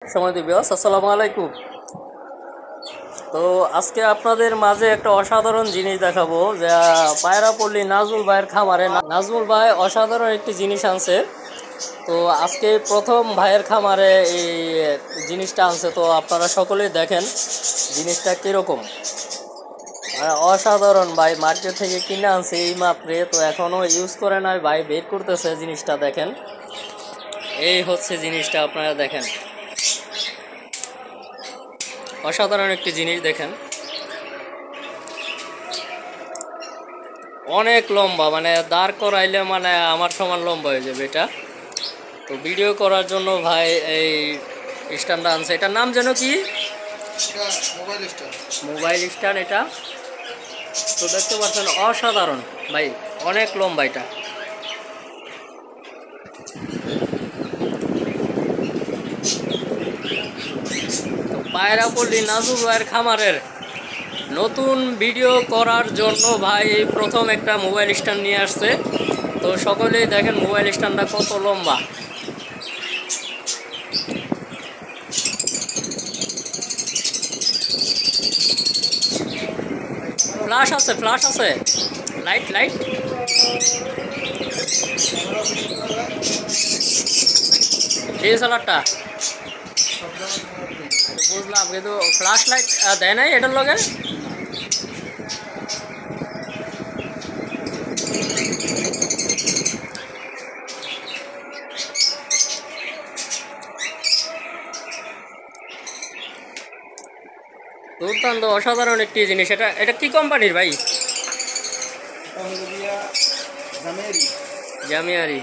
সময় দিবিয়াস, আসসালামু আলাইকুম। তো আজকে আপনাদের মাঝে একটা অসাধারণ জিনিস দেখাবো, যা পায়রাপল্লী নাজমুল ভাইয়ের খামারে। নাজমুল ভাই অসাধারণ একটি জিনিস আনছে। তো আজকে প্রথম ভাইয়ের খামারে এই জিনিসটা আনছে। তো আপনারা সকলেই দেখেন জিনিসটা কীরকম। অসাধারণ ভাই, মার্কেট থেকে কিনে আনছে এই মাত্রে, তো এখনও ইউজ করে নাই ভাই, বের করতেছে জিনিসটা। দেখেন, এই হচ্ছে জিনিসটা, আপনারা দেখেন, অসাধারণ একটি জিনিস। দেখেন, অনেক লম্বা, মানে দাঁড় করাইলে মানে আমার সমান লম্বা হয়ে যাবে এটা। তো ভিডিও করার জন্য ভাই এই স্ট্যান্ডটা আনছে। এটার নাম যেন কি? মোবাইল স্ট্যান্ড এটা। তো দেখতে পাচ্ছেন, অসাধারণ ভাই, অনেক লম্বা এটা। তো পায়রাপল্লী নাজমুল ভাইয়ের খামারের নতুন ভিডিও করার জন্য ভাই এই প্রথম একটা মোবাইল স্ট্যান্ড নিয়ে আসছে। তো সকলেই দেখেন মোবাইল স্ট্যান্ডটা কত লম্বা। ফ্ল্যাশ আছে, ফ্ল্যাশ আছে, লাইট লাইট ডিএসএলআরটা বুঝলাম, কিন্তু ফ্ল্যাশ লাইট দেয় নাই এটার লগে। দুর্দান্ত, অসাধারণ একটি জিনিস। এটা এটা কি কোম্পানির ভাই? জামিয়ারি।